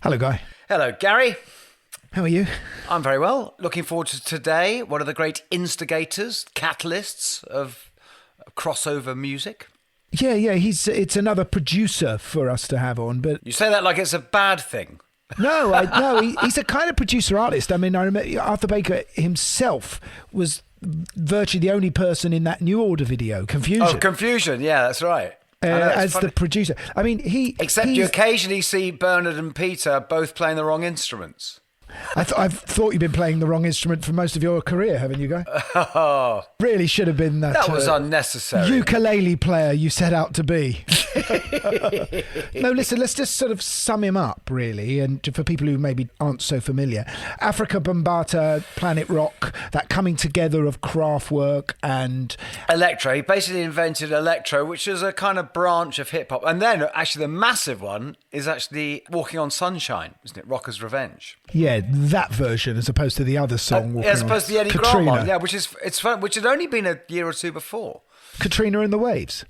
Hello, Guy. Hello, Gary. How are you? I'm very well. Looking forward to today. One of the great instigators, catalysts of crossover music. Yeah. It's another producer for us to have on, but You say that like it's a bad thing. no, he's a kind of producer artist. I mean, I remember Arthur Baker himself was virtually the only person in that New Order video, Confusion. Oh, Confusion. Yeah, that's right. As the producer. I mean, Except you occasionally see Bernard and Peter both playing the wrong instruments. I've thought you've been playing the wrong instrument for most of your career, haven't you, Guy? Oh, Really should have been that was unnecessary. ukulele player you set out to be. No, listen, let's just sort of sum him up, really, and for people who maybe aren't so familiar. Afrika Bambaataa, Planet Rock, that coming together of Kraftwerk and Electro. He basically invented electro, which is a kind of branch of hip hop. And then actually the massive one is actually Walking on Sunshine, isn't it? Rocker's Revenge. yeah, that version as opposed to the other song. As opposed to the Eddie Grant Katrina. one. Yeah, it's fun, which had only been a year or two before. Katrina and the Waves.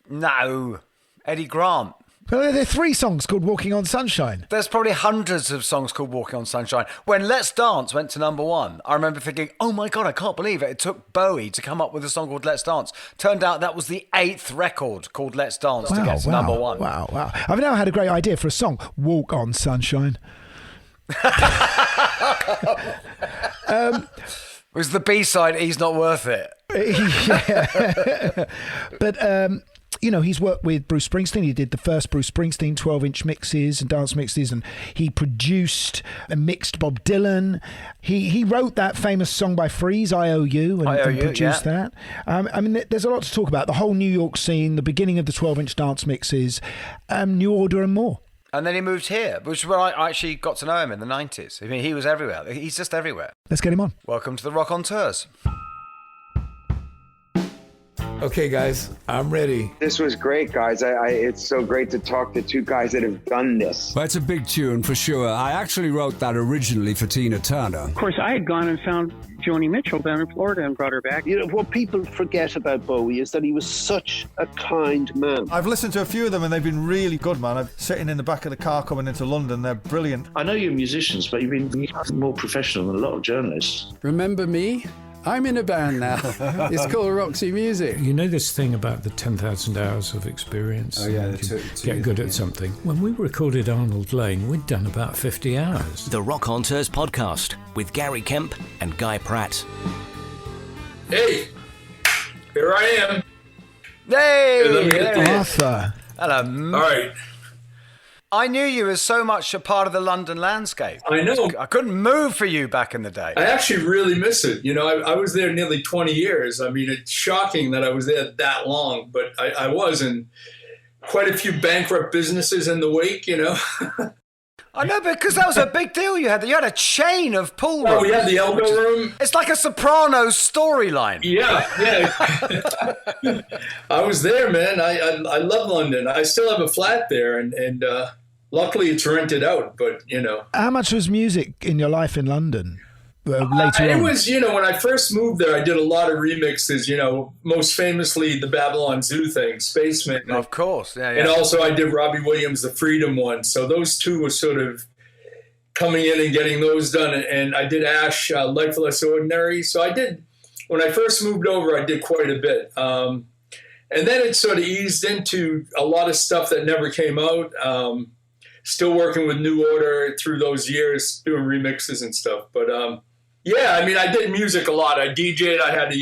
No, Eddie Grant. Well, there are 3 songs called Walking on Sunshine. There's probably hundreds of songs called Walking on Sunshine. When Let's Dance went to #1, I remember thinking, oh my God, I can't believe it. It took Bowie to come up with a song called Let's Dance. Turned out that was the 8th record called Let's Dance to get to #1. Wow. I've now had a great idea for a song, Walk on Sunshine. Was the B-side, He's Not Worth It? Yeah. But, he's worked with Bruce Springsteen. He did the first Bruce Springsteen 12-inch mixes and dance mixes, and he produced and mixed Bob Dylan. He wrote that famous song by Freeze, I Owe You, and produced that. I mean, there's a lot to talk about. The whole New York scene, the beginning of the 12-inch dance mixes, New Order and more. And then he moved here, which is where I actually got to know him in the 90s. I mean, he was everywhere. He's just everywhere. Let's get him on. Welcome to the Rockonteurs. Okay, guys, I'm ready. This was great, guys. It's so great to talk to 2 guys that have done this. Well, it's a big tune for sure. I actually wrote that originally for Tina Turner. Of course, I had gone and found Joni Mitchell down in Florida and brought her back. You know, what people forget about Bowie is that he was such a kind man. I've listened to a few of them and they've been really good, man. I'm sitting in the back of the car coming into London. They're brilliant. I know you're musicians, but you've been more professional than a lot of journalists. Remember me? I'm in a band now. It's called Roxy Music. You know this thing about the 10,000 hours of experience? Oh, yeah. Get good at something. When we recorded Arnold Lane, we'd done about 50 hours. The Rockonteurs podcast with Gary Kemp and Guy Pratt. Hey, here I am. Hey! Arthur. Hello. All right. I knew you as so much a part of the London landscape. I know. I couldn't move for you back in the day. I actually really miss it. You know, I was there nearly 20 years. I mean, it's shocking that I was there that long, but I was in quite a few bankrupt businesses in the wake, you know. I know, because that was a big deal you had. You had a chain of pool rooms. Oh, we had the elbow room. It's like a Sopranos storyline. Yeah. I was there, man. I love London. I still have a flat there, and luckily it's rented out, but, you know. How much was music in your life in London later on? It was, you know, when I first moved there, I did a lot of remixes, you know, most famously the Babylon Zoo thing, Spaceman. Of course, yeah. And also I did Robbie Williams' The Freedom one. So those 2 were sort of coming in and getting those done. And I did Ash, Life Less Ordinary. So I did, when I first moved over, I did quite a bit. And then it sort of eased into a lot of stuff that never came out. Still working with New Order through those years, doing remixes and stuff. But yeah, I mean, I did music a lot. I DJ'd. I had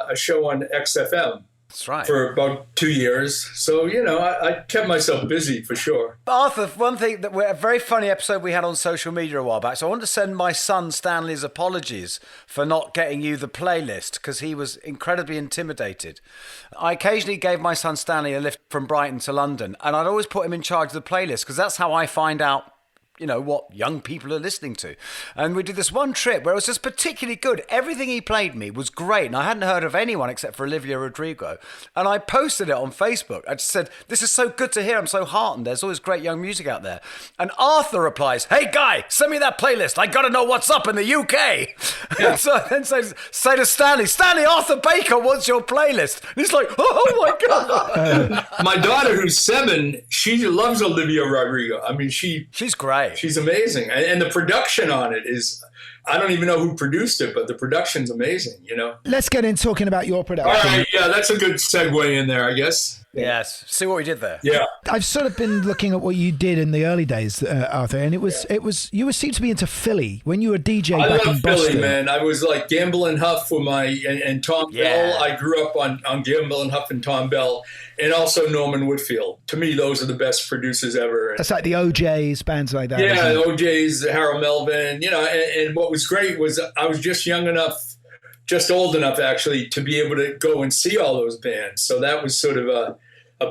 a show on XFM. That's right. For about 2 years. So, you know, I kept myself busy for sure. Arthur, one thing that a very funny episode we had on social media a while back. So I want to send my son Stanley's apologies for not getting you the playlist because he was incredibly intimidated. I occasionally gave my son Stanley a lift from Brighton to London, and I'd always put him in charge of the playlist because that's how I find out, you know, what young people are listening to. And we did this one trip where it was just particularly good. Everything he played me was great. And I hadn't heard of anyone except for Olivia Rodrigo. And I posted it on Facebook. I just said, this is so good to hear. I'm so heartened. There's always great young music out there. And Arthur replies, hey, Guy, send me that playlist. I got to know what's up in the UK. Yeah. So I then say to Stanley, Arthur Baker wants your playlist. And he's like, oh my God. My daughter, who's 7, she loves Olivia Rodrigo. I mean, she's great. great. She's amazing. And the production on it is, I don't even know who produced it, but the production's amazing, you know? Let's get in talking about your production. All right, yeah, that's a good segue in there, I guess. Yes. See what we did there. Yeah. I've sort of been looking at what you did in the early days, Arthur, and it was you seemed to be into Philly when you were a DJ I back love in Philly, Boston. man. I was like Gamble and Huff and Tom Bell. I grew up on Gamble and Huff and Tom Bell, and also Norman Whitfield. To me, those are the best producers ever. That's like the OJs, bands like that. Yeah, OJ's, Harold Melvin, you know, and what was great was I was just old enough actually to be able to go and see all those bands. So that was sort of a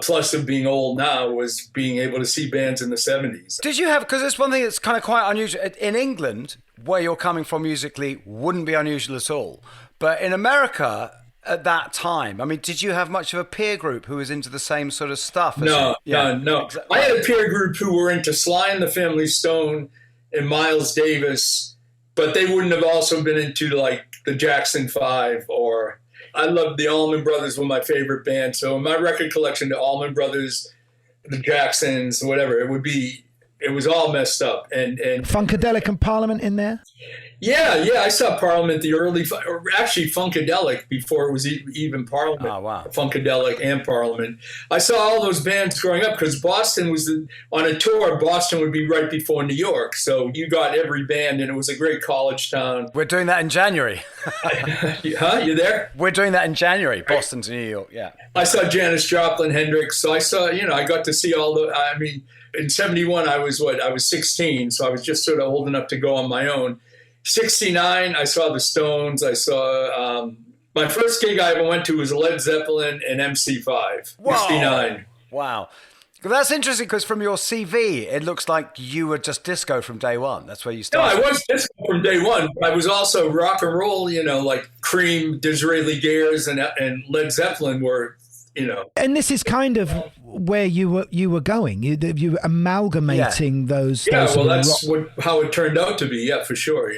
plus of being old now, was being able to see bands in the 70s. Did you have, because it's one thing that's kind of quite unusual. In England, where you're coming from musically wouldn't be unusual at all. But in America at that time, I mean, did you have much of a peer group who was into the same sort of stuff? No. Exactly. I had a peer group who were into Sly and the Family Stone and Miles Davis, but they wouldn't have also been into like the Jackson 5 or... I loved the Allman Brothers, were my favorite band. So in my record collection, the Allman Brothers, the Jacksons, whatever, it was all messed up. And Funkadelic and Parliament in there? Yeah, I saw Parliament actually Funkadelic before it was even Parliament. Oh, wow. Funkadelic and Parliament. I saw all those bands growing up because Boston was on a tour. Boston would be right before New York. So you got every band, and it was a great college town. We're doing that in January. Huh? You there? We're doing that in January, Boston to New York, yeah. I saw Janis Joplin, Hendrix. So I saw, I got to see in 71, I was 16. So I was just sort of old enough to go on my own. 69, I saw the Stones. I saw my first gig I ever went to was Led Zeppelin and MC5. Whoa. 69. Wow. Well, that's interesting because from your CV, it looks like you were just disco from day one. That's where you started. No, I was disco from day one. I was also rock and roll, like Cream, Disraeli Gears, and Led Zeppelin were, And this is kind of where you were going. You were amalgamating those. Yeah, those well, that's how it turned out to be. Yeah, for sure.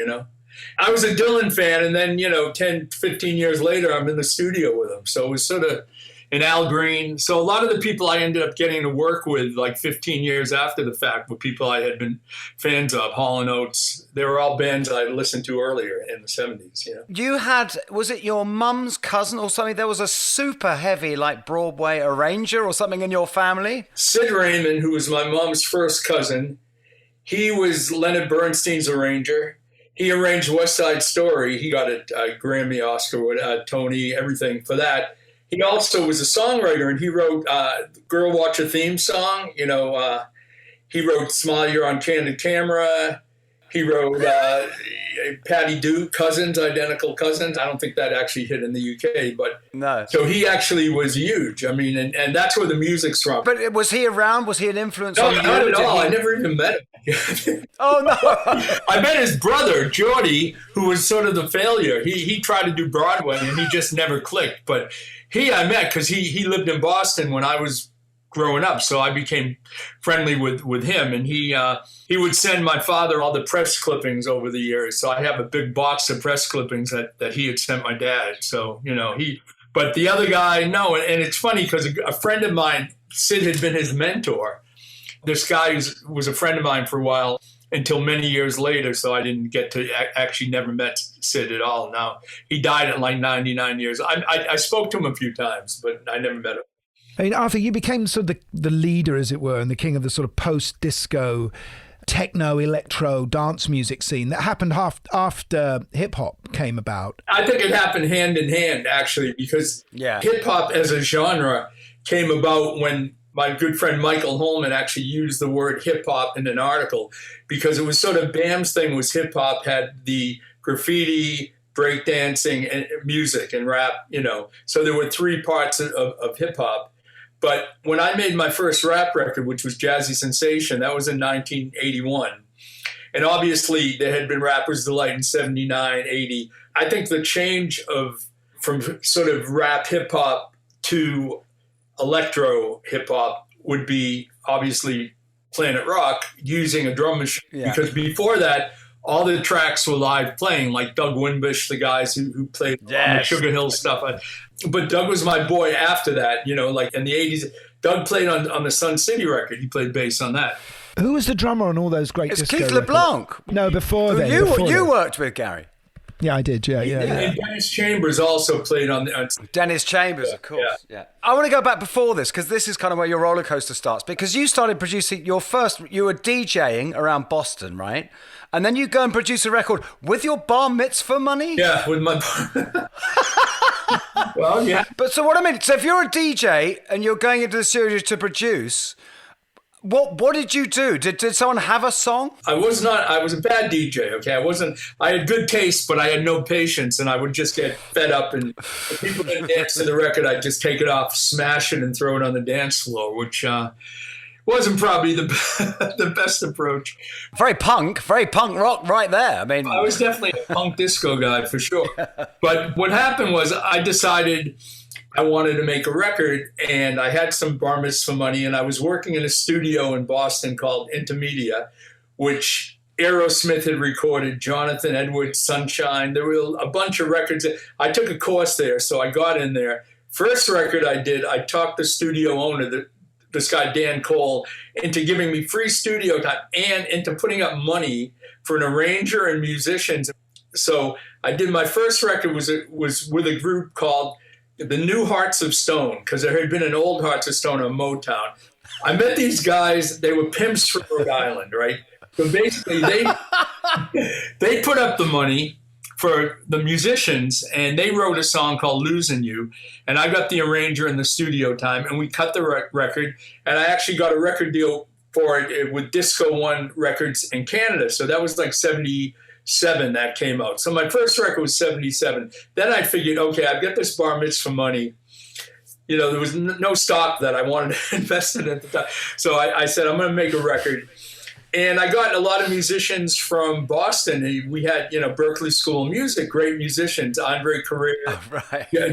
I was a Dylan fan, and then 10, 15 years later, I'm in the studio with him. So it was sort of an Al Green. So a lot of the people I ended up getting to work with, like 15 years after the fact, were people I had been fans of. Hall & Oates. They were all bands I listened to earlier in the 70s. You had, was it your mum's cousin or something? There was a super heavy, like Broadway arranger or something in your family? Sid Raymond, who was my mom's first cousin, he was Leonard Bernstein's arranger. He arranged West Side Story. He got a Grammy, Oscar, Tony, everything for that. He also was a songwriter, and he wrote Girl Watch a theme song. He wrote Smile, You're on Candid Camera. He wrote Patty Duke, Identical Cousins. I don't think that actually hit in the UK, but no. So he actually was huge. I mean, and that's where the music's from. But was he around? Was he an influence on you? Not at all. I never even met him. Oh, no. I met his brother, Geordie, who was sort of the failure. He tried to do Broadway, and he just never clicked. But I met because he lived in Boston when I was growing up, so I became friendly with him, and he would send my father all the press clippings over the years. So I have a big box of press clippings that he had sent my dad. So but the other guy, no, and it's funny because a friend of mine, Sid, had been his mentor. This guy was a friend of mine for a while until many years later, so I didn't get to actually never met Sid at all. Now, he died at like 99 years. I spoke to him a few times, but I never met him. I mean, Arthur, you became sort of the leader, as it were, and the king of the sort of post-disco, techno, electro, dance music scene that happened after hip-hop came about. I think it happened hand in hand, actually, because hip-hop as a genre came about when my good friend Michael Holman actually used the word hip-hop in an article, because it was sort of Bam's thing was hip-hop had the graffiti, breakdancing, and music and rap, So there were three parts of hip-hop. But when I made my first rap record, which was Jazzy Sensation, that was in 1981. And obviously there had been Rapper's Delight in 79, 80. I think the change from sort of rap hip-hop to electro hip-hop would be obviously Planet Rock using a drum machine. Yeah. Because before that, all the tracks were live playing, like Doug Winbush, the guys who played on the Sugar Hill stuff. But Doug was my boy after that, like in the 80s. Doug played on the Sun City record. He played bass on that. Who was the drummer on all those great It's disco Keith records? LeBlanc. No, before then. You before then. worked with Gary. Yeah, I did. Yeah. And Dennis Chambers also played on the. Dennis Chambers, of course. Yeah. I want to go back before this because this is kind of where your roller coaster starts. Because you started producing you were DJing around Boston, right? And then you go and produce a record with your bar mitzvah money? Yeah, with my. Well, yeah. But so what I mean, so if you're a DJ and you're going into the studio to produce, what did you do? Did someone have a song? I was a bad DJ, okay? I had good taste, but I had no patience, and I would just get fed up, and if people didn't dance to the record, I'd just take it off, smash it, and throw it on the dance floor, which wasn't probably the best approach. Very punk rock right there. I mean, I was definitely a punk disco guy for sure. But what happened was I decided I wanted to make a record, and I had some bar mitzvah money, and I was working in a studio in Boston called Intermedia, which Aerosmith had recorded, Jonathan Edwards, Sunshine. There were a bunch of records. I took a course there, so I got in there. First record I did, I talked the studio owner, this guy Dan Cole, into giving me free studio time and into putting up money for an arranger and musicians. So I did my first record was with a group called the New Hearts of Stone, because there had been an old Hearts of Stone on Motown. I met these guys. They were pimps from Rhode Island, right? So basically they put up the money for the musicians, and they wrote a song called Losing You, and I got the arranger in the studio time, and we cut the record, and I actually got a record deal for it with Disco One Records in Canada. So that was like 77 that came out. So my first record was 77. Then I figured, okay, I've got this bar mitzvah money. You know, there was no stock that I wanted to invest in at the time. So I said, I'm going to make a record. And I got a lot of musicians from Boston. We had, Berklee School of Music, great musicians, Andre Carrere,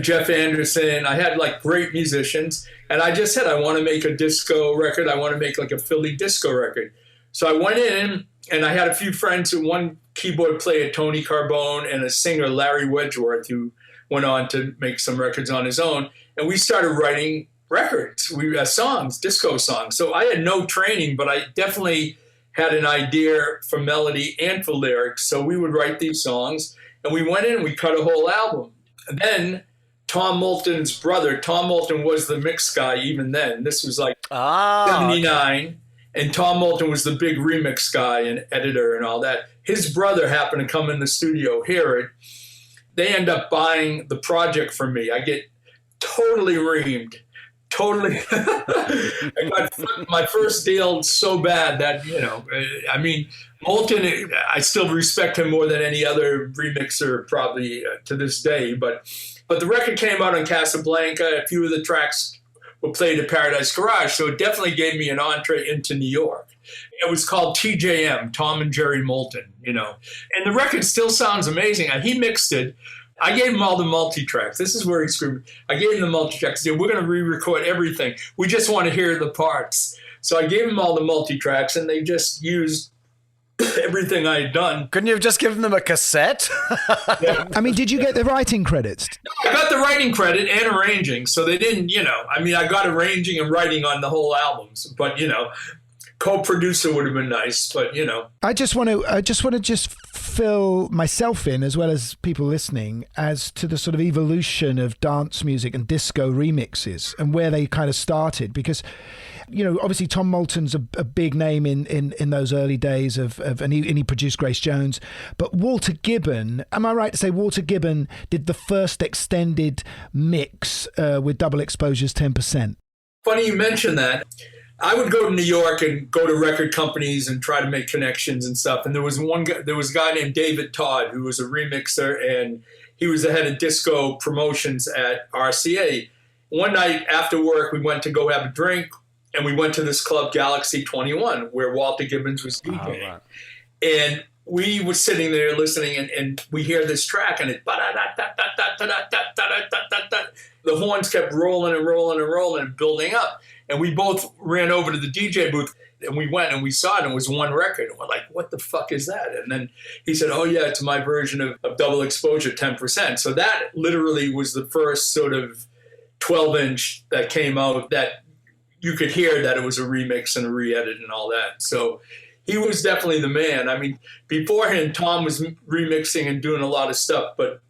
Jeff Anderson. I had like great musicians. And I just said, I want to make a disco record. I want to make like a Philly disco record. So I went in and I had a few friends, one keyboard player, Tony Carbone, and a singer, Larry Wedgeworth, who went on to make some records on his own. And we started writing records, songs, disco songs. So I had no training, but I definitely had an idea for melody and for lyrics. So we would write these songs, and we went in and we cut a whole album. And then Tom Moulton's brother, Tom Moulton was the mix guy even then. This was like 79. And Tom Moulton was the big remix guy and editor and all that. His brother happened to come in the studio, hear it. They end up buying the project from me. I get totally reamed. Totally. I got my first deal so bad that, Moulton, I still respect him more than any other remixer probably to this day. But the record came out on Casablanca. A few of the tracks were played at Paradise Garage. So it definitely gave me an entree into New York. It was called TJM, Tom and Jerry Moulton, And the record still sounds amazing. And he mixed it. I gave him all the multi-tracks. This is where he screamed. I gave him the multi-tracks. He said, we're going to re-record everything. We just want to hear the parts. So I gave him all the multi-tracks, and they just used everything I had done. Couldn't you have just given them a cassette? Yeah. I mean, did you get the writing credits? No, I got the writing credit and arranging. So they didn't, I got arranging and writing on the whole albums. But, co-producer would have been nice, but I just want to fill myself in, as well as people listening, as to the sort of evolution of dance music and disco remixes and where they kind of started, because obviously Tom Moulton's a big name in those early days and he produced Grace Jones, but Walter Gibbon, am I right to say Walter Gibbon did the first extended mix with Double Exposure's 10%? Funny you mention that. I would go to New York and go to record companies and try to make connections and stuff. And there was a guy named David Todd who was a remixer, and he was the head of disco promotions at RCA. One night after work, we went to go have a drink, and we went to this club, Galaxy 21, where Walter Gibbons was DJing. Right. And we were sitting there listening, and we hear this track, and it the horns kept rolling and rolling and rolling and building up. And we both ran over to the DJ booth, and we went and we saw it, and it was one record. And we're like, what the fuck is that? And then he said, oh, yeah, it's my version of Double Exposure, 10%. So that literally was the first sort of 12-inch that came out that you could hear that it was a remix and a re-edit and all that. So he was definitely the man. I mean, beforehand, Tom was remixing and doing a lot of stuff, but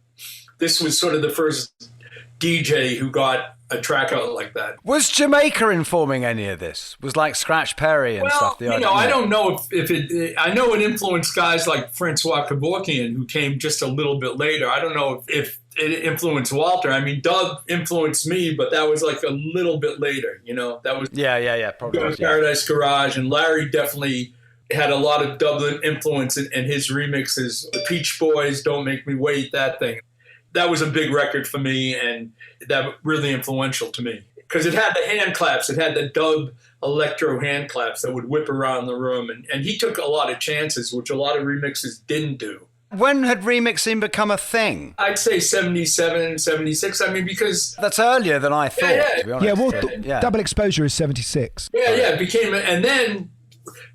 this was sort of the first DJ who got a track out like that. Was Jamaica informing any of this? Was like Scratch Perry and stuff? I don't know if it. I know it influenced guys like Francois Kevorkian, who came just a little bit later. I don't know if it influenced Walter. I mean, Doug influenced me, but that was like a little bit later. That was probably Paradise Garage, and Larry definitely had a lot of Dublin influence in his remixes. The Peach Boys, Don't Make Me Wait, that thing. That was a big record for me, and that really influential to me because it had the hand claps. It had the dub electro hand claps that would whip around the room, and he took a lot of chances, which a lot of remixes didn't do. When had remixing become a thing? I'd say 77, 76. I mean, because that's earlier than I thought. To be honest. Double Exposure is 76. Yeah, it became, and then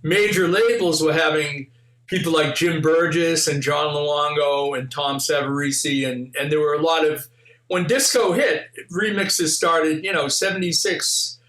major labels were having people like Jim Burgess and John Luongo and Tom Savarese, and there were a lot of, when disco hit, remixes started, 76,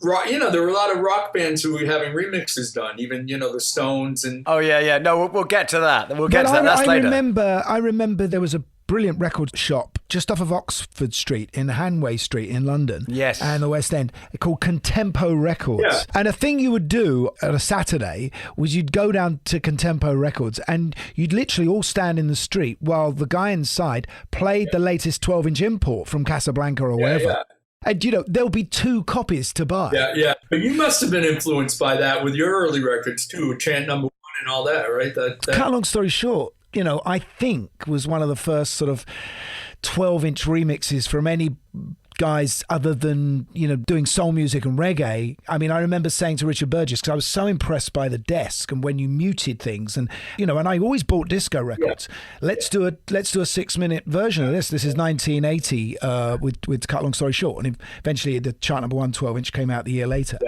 rock, there were a lot of rock bands who were having remixes done, even, the Stones and... Oh, yeah. No, we'll get to that. We'll get to that. That's later. I remember there was a brilliant record shop just off of Oxford Street in Hanway Street in London. Yes. And the West End, called Contempo Records. Yeah. And a thing you would do on a Saturday was you'd go down to Contempo Records and you'd literally all stand in the street while the guy inside played the latest 12-inch import from Casablanca or wherever. Yeah. And, there'll be 2 copies to buy. Yeah. But you must have been influenced by that with your early records too, Chant Number 1 and all that, right? Cut a long story short, I think was one of the first sort of 12-inch remixes from any guys other than, doing soul music and reggae. I mean, I remember saying to Richard Burgess, because I was so impressed by the desk and when you muted things and, and I always bought disco records. Yeah. Let's do a 6-minute version of this. This is 1980 with Cut Long Story Short. And eventually the chart number 1 12-inch came out the year later.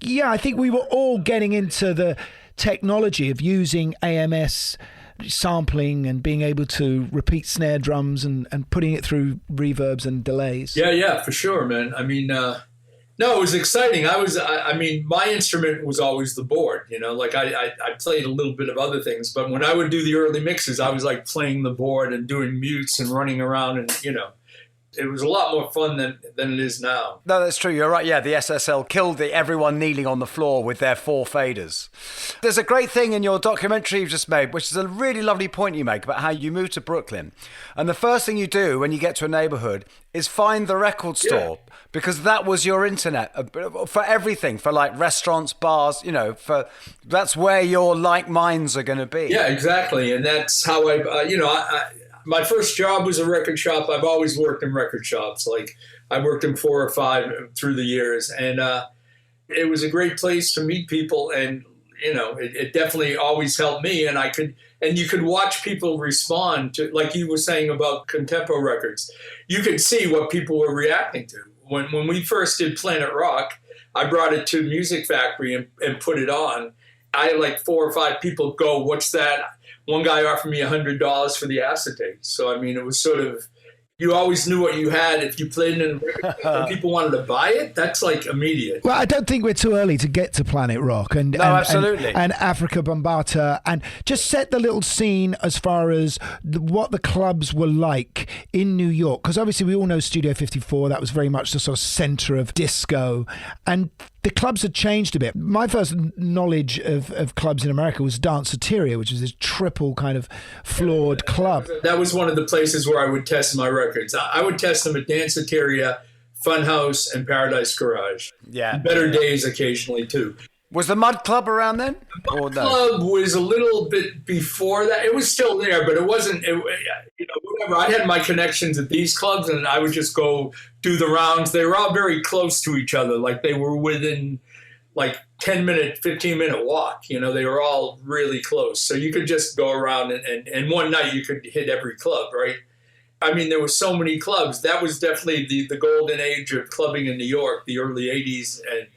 Yeah, I think we were all getting into the technology of using AMS sampling and being able to repeat snare drums and putting it through reverbs and delays. Yeah, for sure, man. I mean, no, it was exciting. I mean, my instrument was always the board, like I played a little bit of other things, but when I would do the early mixes, I was like playing the board and doing mutes and running around and, it was a lot more fun than it is now. No, that's true. You're right. Yeah, the SSL killed everyone kneeling on the floor with their 4 faders. There's a great thing in your documentary you've just made, which is a really lovely point you make about how you moved to Brooklyn. And the first thing you do when you get to a neighborhood is find the record store, because that was your internet for everything, for like restaurants, bars, that's where your like minds are going to be. Yeah, exactly. And that's how my first job was a record shop. I've always worked in record shops. Like I worked in 4 or 5 through the years, and it was a great place to meet people. And it definitely always helped me. And you could watch people respond to, like you were saying about Contempo records. You could see what people were reacting to. When we first did Planet Rock, I brought it to Music Factory and put it on. I had like 4 or 5 people go, "What's that?" One guy offered me $100 for the acetate. So, I mean, it was sort of, you always knew what you had. If you played it and people wanted to buy it, that's like immediate. Well, I don't think we're too early to get to Planet Rock and absolutely. And Afrika Bambaataa, and just set the little scene as far as what the clubs were like in New York. Because obviously we all know Studio 54, that was very much the sort of center of disco. And the clubs had changed a bit. My first knowledge of clubs in America was Danceteria, which was this triple kind of floored club. That was one of the places where I would test my records. I would test them at Danceteria, Funhouse, and Paradise Garage. Yeah. Better Days occasionally, too. Was the Mud Club around then? The Mud Club was a little bit before that. It was still there, but it wasn't, whatever. I had my connections at these clubs, and I would just go do the rounds. They were all very close to each other. Like they were within like 10-minute, 15-minute walk. They were all really close. So you could just go around and one night you could hit every club, right? I mean, there were so many clubs. That was definitely the golden age of clubbing in New York, the early 80s. And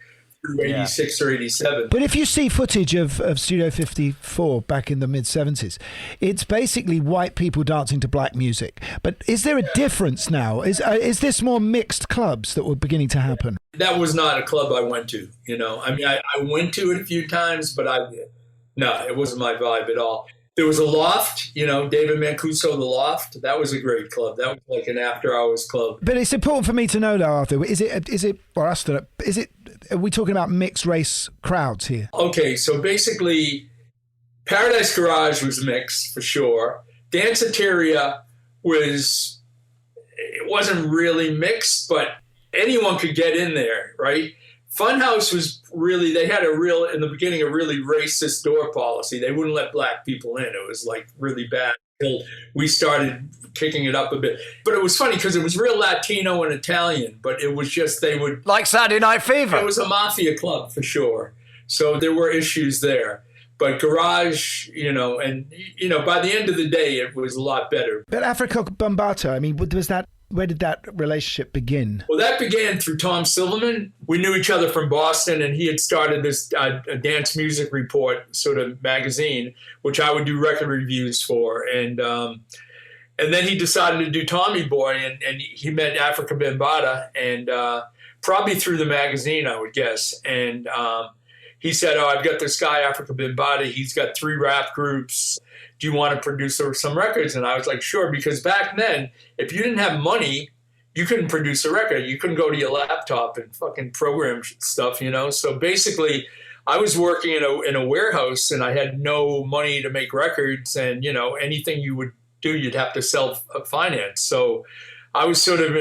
through 86 or 87. But if you see footage of Studio 54 back in the mid-70s, it's basically white people dancing to black music. But is there a difference now? Is this more mixed clubs that were beginning to happen? That was not a club I went to, you know. I mean, I went to it a few times, but no, it wasn't my vibe at all. There was a Loft, you know, David Mancuso, the Loft. That was a great club. That was like an after-hours club. But it's important for me to know, though, Arthur. Are we talking about mixed race crowds here? Okay, so basically, Paradise Garage was mixed for sure. Danceteria wasn't really mixed, but anyone could get in there, right? Funhouse was really, they had in the beginning, a really racist door policy. They wouldn't let black people in. It was like really bad until we started kicking it up a bit. But it was funny because it was real Latino and Italian, but it was just, they would... Like Saturday Night Fever. It was a mafia club for sure. So there were issues there. But Garage, you know, and, you know, by the end of the day, it was a lot better. But Afrika Bambaataa, I mean, where did that relationship begin? Well, that began through Tom Silverman. We knew each other from Boston, and he had started this a dance music report sort of magazine, which I would do record reviews for. And then he decided to do Tommy Boy, and he met Afrika Bambaataa, and probably through the magazine, I would guess. And he said, I've got this guy, Afrika Bambaataa. He's got 3 rap groups. Do you want to produce some records? And I was like, sure, because back then, if you didn't have money, you couldn't produce a record. You couldn't go to your laptop and fucking program stuff, you know? So basically, I was working in a warehouse, and I had no money to make records, and, you know, anything you would do, you'd have to self-finance. So I was sort of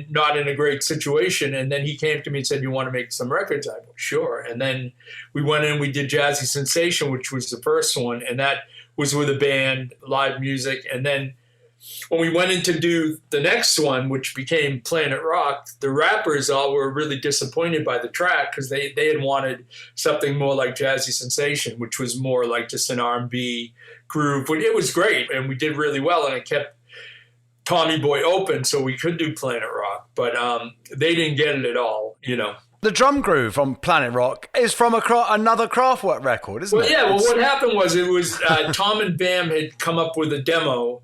not in a great situation. And then he came to me and said, you want to make some records? I was sure. And then we went in, we did Jazzy Sensation, which was the first one, and that was with a band, live music. And then when we went in to do the next one, which became Planet Rock, the rappers all were really disappointed by the track because they had wanted something more like Jazzy Sensation, which was more like just an R&B groove. But it was great, and we did really well, and it kept Tommy Boy open so we could do Planet Rock. But they didn't get it at all, you know. The drum groove on Planet Rock is from another Kraftwerk record, isn't it? Yeah, well, what happened was Tom and Bam had come up with a demo,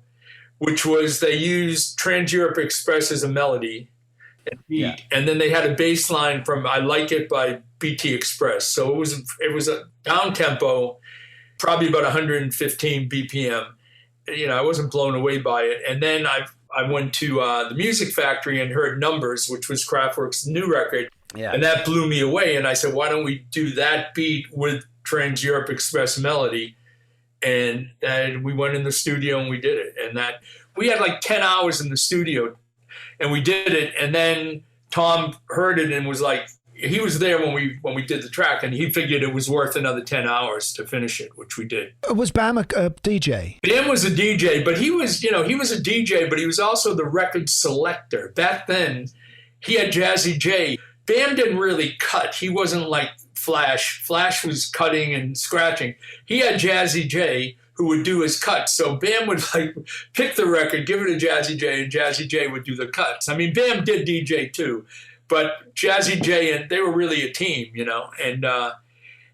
which was they used Trans-Europe Express as a melody and beat, and then they had a bass line from I Like It by BT Express. So it was a down-tempo, probably about 115 BPM. You know, I wasn't blown away by it. And then I went to the Music Factory and heard Numbers, which was Kraftwerk's new record. Yeah. And that blew me away. And I said, why don't we do that beat with Trans-Europe Express melody? And we went in the studio and we did it. And that we had like 10 hours in the studio and we did it. And then Tom heard it and was like, he was there when we did the track, and he figured it was worth another 10 hours to finish it, which we did. Was Bam a DJ? Bam was a DJ, but he was a DJ, but he was also the record selector. Back then, he had Jazzy J. Bam didn't really cut. He wasn't like Flash. Flash was cutting and scratching. He had Jazzy J, who would do his cuts. So Bam would like pick the record, give it to Jazzy J, and Jazzy J would do the cuts. I mean, Bam did DJ too. But Jazzy J, and they were really a team, you know, and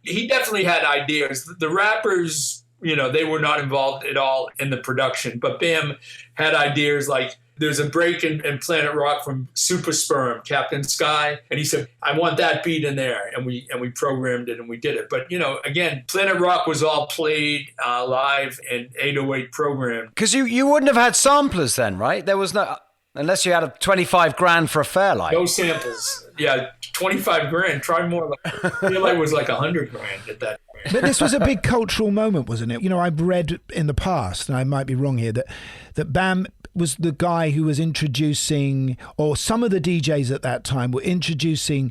he definitely had ideas. The rappers, you know, they were not involved at all in the production, but Bam had ideas like there's a break in Planet Rock from Super Sperm, Captain Sky, and he said, I want that beat in there, and we programmed it and we did it. But, you know, again, Planet Rock was all played live and 808 programmed. Because you wouldn't have had samplers then, right? There was no... Unless you had a 25 grand for a Fairlight. No samples. Yeah, 25 grand. Try more. Fairlight was like 100 grand at that point. But this was a big cultural moment, wasn't it? You know, I've read in the past, and I might be wrong here, that Bam was the guy who was introducing, or some of the DJs at that time were introducing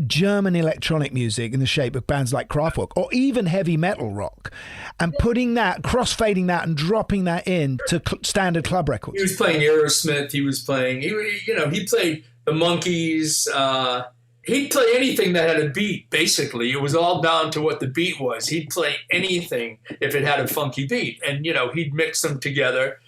German electronic music in the shape of bands like Kraftwerk or even heavy metal rock, and putting that, crossfading that and dropping that in to standard club records. He was playing Aerosmith. He played the Monkees. He'd play anything that had a beat, basically. It was all down to what the beat was. He'd play anything if it had a funky beat. And, you know, he'd mix them together.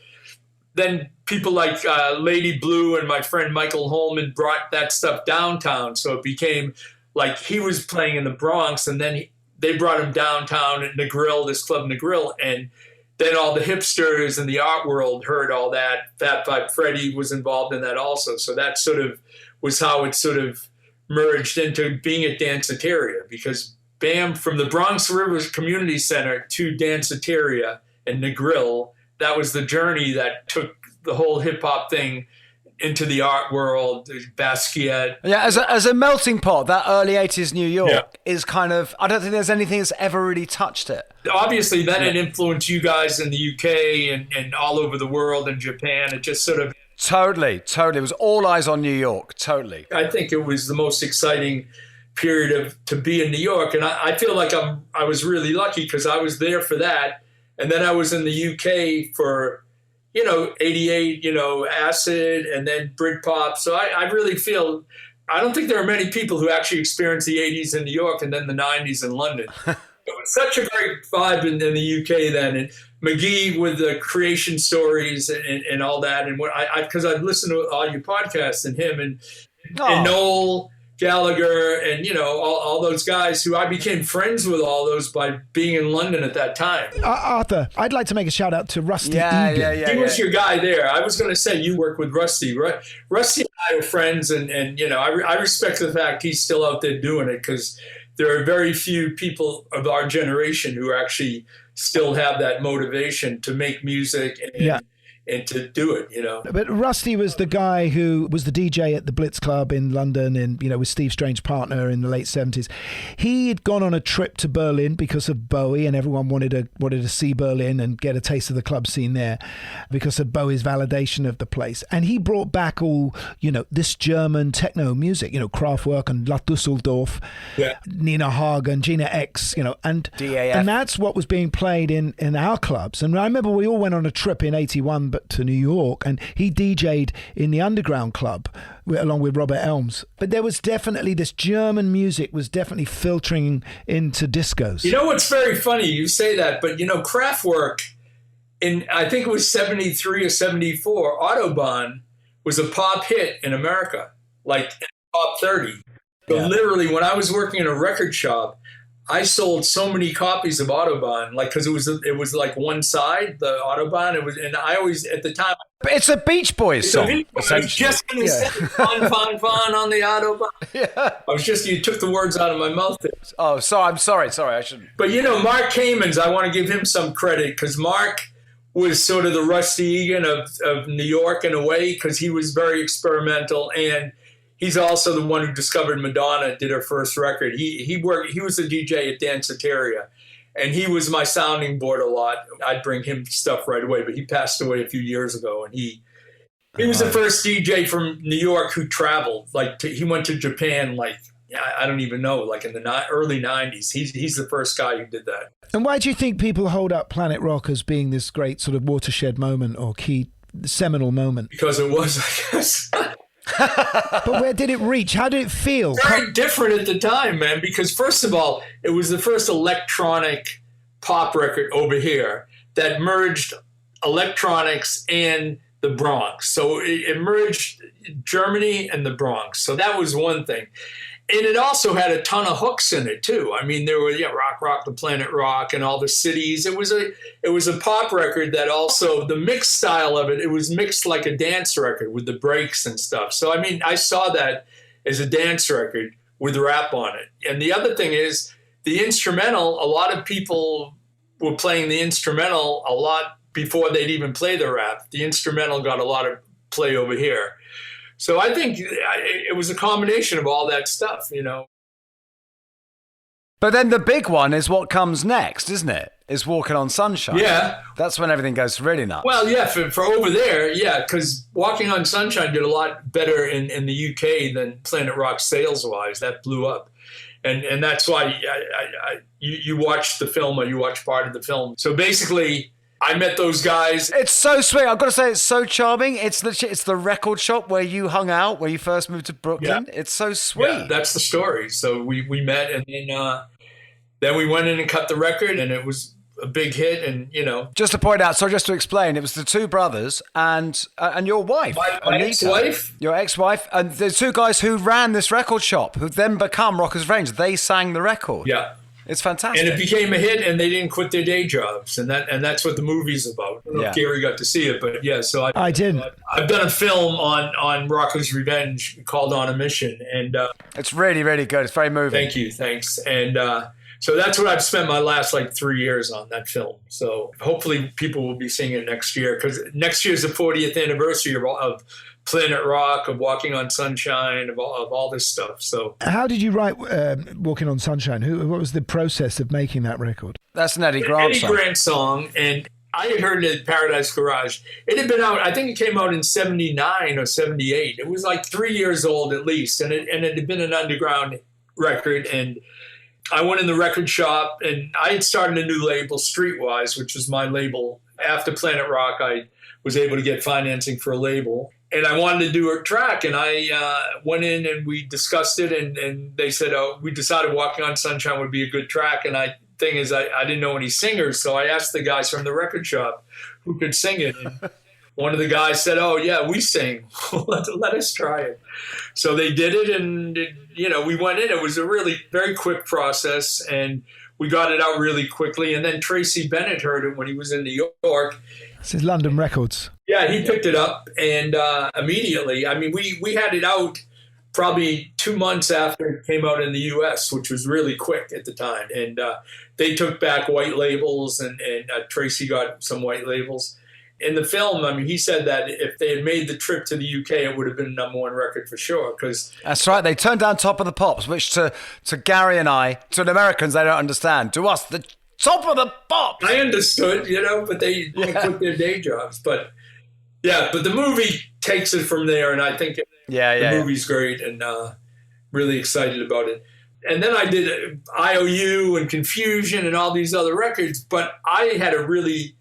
Then people like Lady Blue and my friend Michael Holman brought that stuff downtown. So it became like he was playing in the Bronx, and then they brought him downtown at Negril, this club Negril, and then all the hipsters and the art world heard all that. Fat Five Freddy was involved in that also. So that sort of was how it sort of merged into being at Danceteria, because BAM, from the Bronx River Community Center to Danceteria and Negril, that was the journey that took the whole hip hop thing into the art world, Basquiat. Yeah, as a melting pot, that early 80s New York is kind of, I don't think there's anything that's ever really touched it. Obviously, then it influenced you guys in the UK and all over the world and Japan. It just sort of... Totally. It was all eyes on New York, totally. I think it was the most exciting period to be in New York. And I feel like I was really lucky because I was there for that. And then I was in the UK for... 88, Acid, and then Britpop. So I really feel, I don't think there are many people who actually experienced the 80s in New York and then the 90s in London. It was such a great vibe in the UK then. And McGee with the creation stories and all that. And because I'd listened to all your podcasts and him and Noel Gallagher and, all those guys who I became friends with all those by being in London at that time. Arthur, I'd like to make a shout out to Rusty Egan. Yeah, he was your guy there. I was going to say you work with Rusty. Rusty and I are friends, and I respect the fact he's still out there doing it, because there are very few people of our generation who actually still have that motivation to make music and to do it, But Rusty was the guy who was the DJ at the Blitz Club in London and, was Steve Strange's partner in the late 70s. He had gone on a trip to Berlin because of Bowie, and everyone wanted to see Berlin and get a taste of the club scene there because of Bowie's validation of the place. And he brought back all, this German techno music, Kraftwerk and La Dusseldorf, Nina Hagen, Gina X, and DAF. And that's what was being played in our clubs. And I remember we all went on a trip in 81 to New York, and he DJ'd in the Underground Club along with Robert Elms. But there was definitely this German music was definitely filtering into discos. What's very funny, you say that, but Kraftwerk in, I think it was 73 or 74, Autobahn was a pop hit in America, like top 30. So literally, when I was working in a record shop, I sold so many copies of Autobahn, because it was like one side, the Autobahn. It was, and I always at the time. But it's a Beach Boys song. I was just going to say fun on the Autobahn. Yeah. You took the words out of my mouth there. Oh, I'm sorry. I shouldn't. But Mark Kamens, I want to give him some credit, because Mark was sort of the Rusty Egan of New York in a way, because he was very experimental, and he's also the one who discovered Madonna, did her first record. He was a DJ at Danceteria, and he was my sounding board a lot. I'd bring him stuff right away, but he passed away a few years ago, and he was the first DJ from New York who traveled. He went to Japan, I don't even know, in the early 90s. He's the first guy who did that. And why do you think people hold up Planet Rock as being this great sort of watershed moment or key seminal moment? Because it was, I guess. But where did it reach? How did it feel? Very different at the time, man, because first of all, it was the first electronic pop record over here that merged electronics and the Bronx. So it merged Germany and the Bronx. So that was one thing. And it also had a ton of hooks in it too. I mean, there were Rock the Planet Rock and all the cities. It was a pop record that also, the mix style of it was mixed like a dance record with the breaks and stuff. So I mean, I saw that as a dance record with rap on it. And the other thing is the instrumental. A lot of people were playing the instrumental a lot before they'd even play the rap. The instrumental got a lot of play over here. So I think it was a combination of all that stuff, But then the big one is what comes next, isn't it? Is Walking on Sunshine. Yeah. That's when everything goes really nuts. Well, yeah, for over there, yeah, because Walking on Sunshine did a lot better in the UK than Planet Rock sales-wise. That blew up. And that's why you watched the film, or you watched part of the film. So basically, I met those guys. It's so sweet. I've got to say, it's so charming. It's the record shop where you hung out, where you first moved to Brooklyn. Yeah. It's so sweet. Yeah, that's the story. So we met, and then we went in and cut the record, and it was a big hit, and Just to point out, so just to explain, it was the two brothers and your wife, my ex-wife, your ex-wife, and the two guys who ran this record shop, who then become Rockers Revenge. They sang the record. Yeah. It's fantastic. And it became a hit, and they didn't quit their day jobs, and that's what the movie's about. I don't know if Gary got to see it, but yeah. So I did. I've done a film on Rockers Revenge called On a Mission, and it's really, really good. It's very moving. Thank you, thanks. And so that's what I've spent my last 3 years on, that film. So hopefully people will be seeing it next year, because next year is the 40th anniversary of Planet Rock, of Walking on Sunshine, of all this stuff. So, how did you write Walking on Sunshine? What was the process of making that record? That's an Eddie Grant song. Eddie Grant song, and I had heard it at Paradise Garage. It had been out, I think it came out in 79 or 78. It was 3 years old at least, and it had been an underground record. And I went in the record shop, and I had started a new label, Streetwise, which was my label. After Planet Rock, I was able to get financing for a label. And I wanted to do a track, and I went in and we discussed it, and they said, we decided Walking on Sunshine would be a good track. And I didn't know any singers, so I asked the guys from the record shop who could sing it. And one of the guys said, "Oh, yeah, we sing. Let us try it." So they did it, and we went in. It was a really very quick process, and we got it out really quickly. And then Tracy Bennett heard it when he was in New York. This is London Records. Yeah, he picked it up, and immediately, I mean, we had it out probably 2 months after it came out in the U.S., which was really quick at the time. And they took back white labels, and Tracy got some white labels. In the film, I mean, he said that if they had made the trip to the UK, it would have been a #1 record for sure. That's right. They turned down Top of the Pops, which to Gary and I, to the Americans, they don't understand. To us, the Top of the Pops. I understood, but they quit their day jobs. But the movie takes it from there, and I think the movie's great, and really excited about it. And then I did IOU and Confusion and all these other records, but I had a really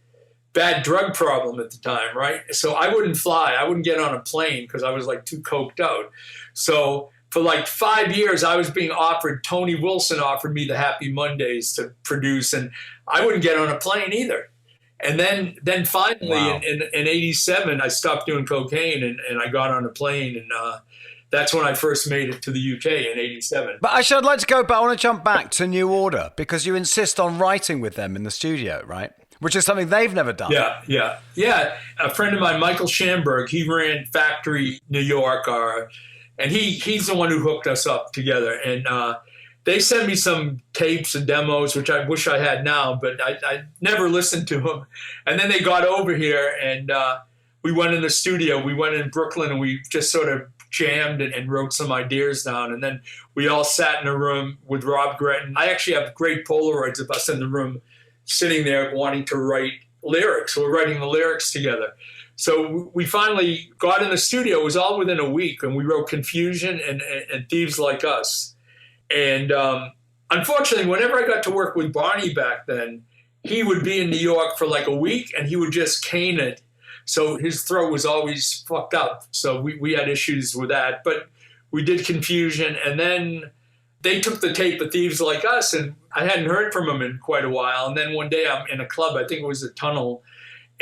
bad drug problem at the time, right? So I wouldn't fly. I wouldn't get on a plane because I was too coked out. So for 5 years, I was being offered, Tony Wilson offered me the Happy Mondays to produce, and I wouldn't get on a plane either. And then finally in 87, I stopped doing cocaine, and I got on a plane, and that's when I first made it to the UK in 87. But actually, I'd like to go back. I want to jump back to New Order, because you insist on writing with them in the studio, right? Which is something they've never done. Yeah. A friend of mine, Michael Schamberg, he ran Factory New York, and he's the one who hooked us up together. And they sent me some tapes and demos, which I wish I had now, but I never listened to them. And then they got over here, and we went in the studio. We went in Brooklyn, and we just sort of jammed and wrote some ideas down. And then we all sat in a room with Rob Gretton. I actually have great Polaroids of us in the room, sitting there wanting to write lyrics. We're writing the lyrics together. So we finally got in the studio. It was all within a week, and we wrote Confusion and Thieves Like Us. And unfortunately, whenever I got to work with Barney back then, he would be in New York for a week, and he would just cane it. So his throat was always fucked up. So we had issues with that. But we did Confusion, and then they took the tape of Thieves Like Us, and I hadn't heard from them in quite a while. And then one day I'm in a club, I think it was the Tunnel,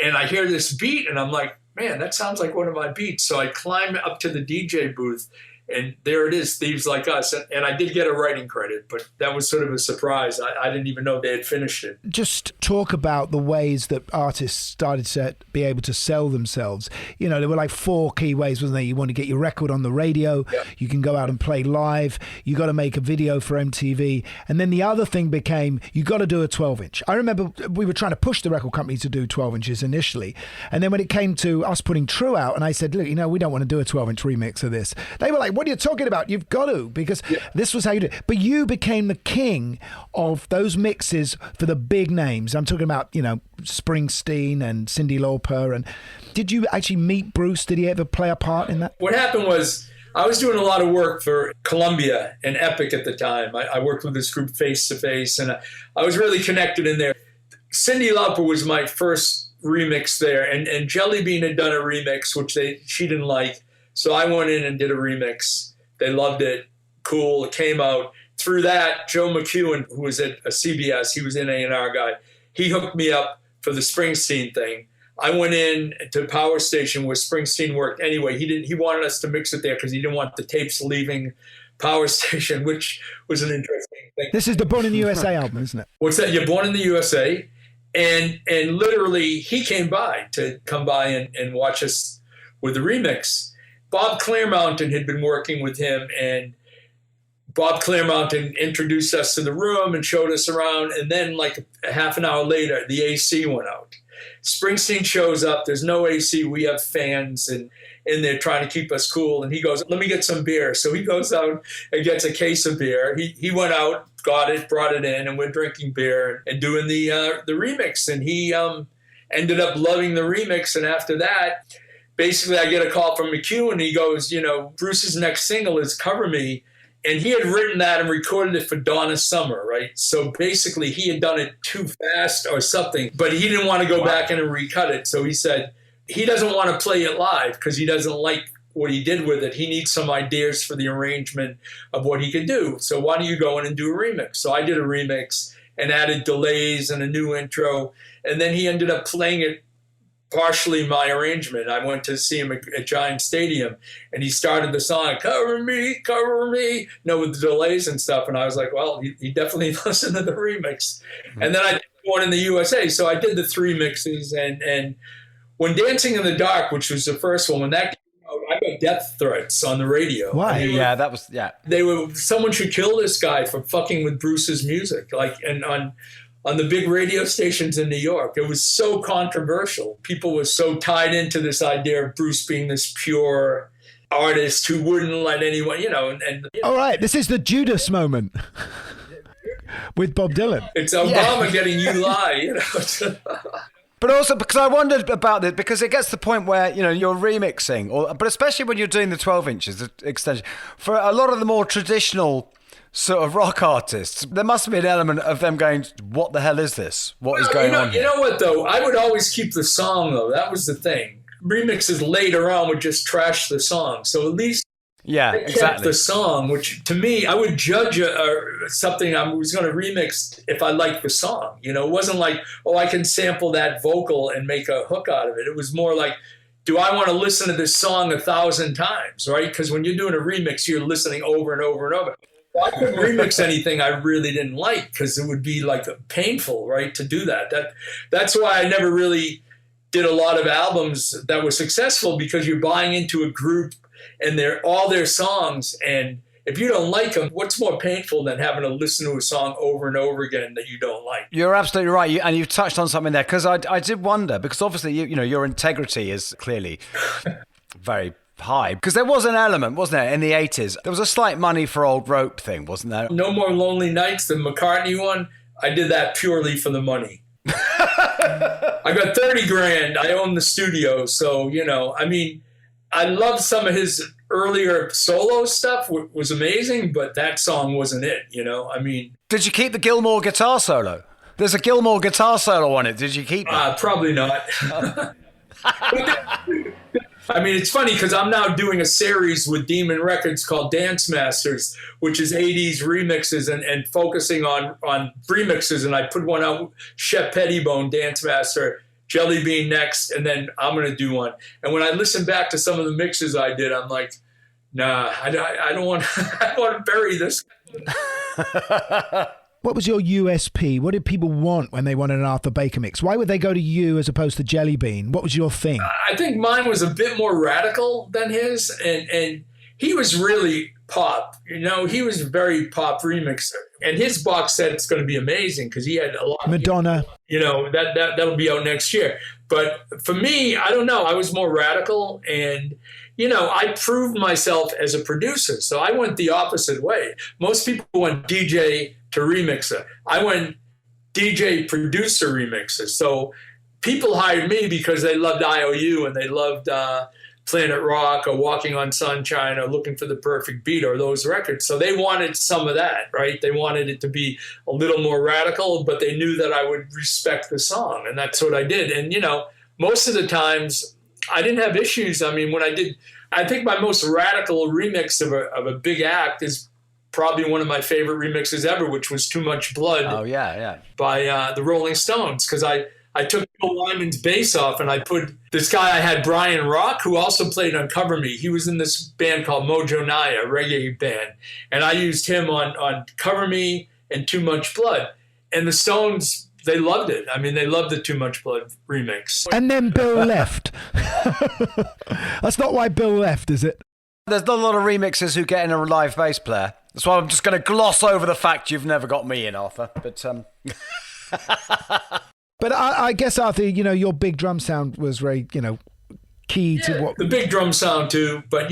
and I hear this beat, and I'm like, man, that sounds like one of my beats. So I climb up to the DJ booth, and there it is, Thieves Like Us. And I did get a writing credit, but that was sort of a surprise. I didn't even know they had finished it. Just talk about the ways that artists started to be able to sell themselves. There were 4 key ways, wasn't there? You want to get your record on the radio. Yep. You can go out and play live. You got to make a video for MTV. And then the other thing became, you got to do a 12-inch. I remember we were trying to push the record company to do 12 inches initially. And then when it came to us putting True out, and I said, look, we don't want to do a 12-inch remix of this. They were like, what are you talking about? You've got to, because this was how you do it. But you became the king of those mixes for the big names. I'm talking about, Springsteen and Cyndi Lauper. And did you actually meet Bruce? Did he ever play a part in that? What happened was, I was doing a lot of work for Columbia and Epic at the time. I worked with this group Face to Face, and I was really connected in there. Cyndi Lauper was my first remix there, and Jelly Bean had done a remix, which she didn't like. So I went in and did a remix. They loved it. Cool. It came out. Through that, Joe McEwen, who was at a CBS, he was an A&R guy. he hooked me up for the Springsteen thing. I went in to Power Station where Springsteen worked anyway. He wanted us to mix it there because he didn't want the tapes leaving Power Station, which was an interesting thing. This is the Born in the USA album, isn't it? What's that? You're Born in the USA. And literally he came by and watch us with the remix. Bob Clearmountain had been working with him, and Bob Clearmountain introduced us to the room and showed us around. And then like a half an hour later, the AC went out. Springsteen shows up. There's no AC. We have fans and in there trying to keep us cool. And he goes, let me get some beer. So he goes out and gets a case of beer. He went out, got it, brought it in, and we're drinking beer and doing the remix. And he ended up loving the remix. And after that, basically I get a call from McHugh, and he goes, Bruce's next single is Cover Me. And he had written that and recorded it for Donna Summer, right? So basically he had done it too fast or something, but he didn't want to go back in and recut it. So he said he doesn't want to play it live because he doesn't like what he did with it. He needs some ideas for the arrangement of what he could do. So why don't you go in and do a remix? So I did a remix and added delays and a new intro. And then he ended up playing it partially my arrangement. I went to see him at Giant Stadium, and he started the song, Cover Me, with the delays and stuff. And I was like, well, he definitely listened to the remix. Mm-hmm. And then I did Born in the USA. So I did the 3 mixes. And when Dancing in the Dark, which was the first one, when that came out, I got death threats on the radio. Why? They were, someone should kill this guy for fucking with Bruce's music. And on the big radio stations in New York. It was so controversial. People were so tied into this idea of Bruce being this pure artist who wouldn't let anyone, All right, this is the Judas moment with Bob Dylan. It's Obama getting You Lie, But also because I wondered about it, because it gets to the point where, you're remixing, but especially when you're doing the 12 inches, the extension, for a lot of the more traditional sort of rock artists, there must be an element of them going, what the hell is this? What is going on here? You know what, though? I would always keep the song, though. That was the thing. Remixes later on would just trash the song. So at least kept the song, which to me, I would judge something I was going to remix if I liked the song. It wasn't like, I can sample that vocal and make a hook out of it. It was more like, do I want to listen to this song 1,000 times, right? Because when you're doing a remix, you're listening over and over and over. I couldn't remix anything I really didn't like because it would be like painful, right, to do that. That's why I never really did a lot of albums that were successful, because you're buying into a group and they're all their songs. And if you don't like them, what's more painful than having to listen to a song over and over again that you don't like? You're absolutely right. And you've touched on something there, because I did wonder, because obviously, your integrity is clearly very high, because there was an element, wasn't there, in the 80s? There was a slight money for old rope thing, wasn't there? No More Lonely Nights, the McCartney one, I did that purely for the money. I got 30 grand. I own the studio. So, I loved some of his earlier solo stuff, was amazing, but that song wasn't it, Did you keep the Gilmore guitar solo? There's a Gilmore guitar solo on it. Did you keep it? Probably not. It's funny because I'm now doing a series with Demon Records called Dance Masters, which is 80s remixes and focusing on remixes. And I put one out, Shep Pettibone, Dance Master, Jelly Bean next, and then I'm going to do one. And when I listen back to some of the mixes I did, I'm like, nah, I don't want to bury this. What was your USP? What did people want when they wanted an Arthur Baker mix? Why would they go to you as opposed to Jelly Bean? What was your thing? I think mine was a bit more radical than his, and he was really pop. He was a very pop remixer. And his box set's going to be amazing because he had a lot. Madonna. That'll be out next year. But for me, I don't know. I was more radical, and I proved myself as a producer. So I went the opposite way. Most people went DJ to remixer. I went DJ producer remixer. So people hired me because they loved IOU and they loved Planet Rock or Walking on Sunshine or Looking for the Perfect Beat or those records. So they wanted some of that, right? They wanted it to be a little more radical, but they knew that I would respect the song. And that's what I did. And, most of the times I didn't have issues. I think my most radical remix of a big act is probably one of my favorite remixes ever, which was Too Much Blood. Oh, yeah. By the Rolling Stones, because I took Bill Wyman's bass off and I put this guy I had, Brian Rock, who also played on Cover Me. He was in this band called Mojo Naya, a reggae band. And I used him on Cover Me and Too Much Blood. And the Stones, they loved it. I mean, they loved the Too Much Blood remix. And then Bill left. That's not why Bill left, is it? There's not a lot of remixers who get in a live bass player. That's why I'm just going to gloss over the fact you've never got me in, Arthur. But But I guess, Arthur, your big drum sound was very, key to what... The big drum sound too, but,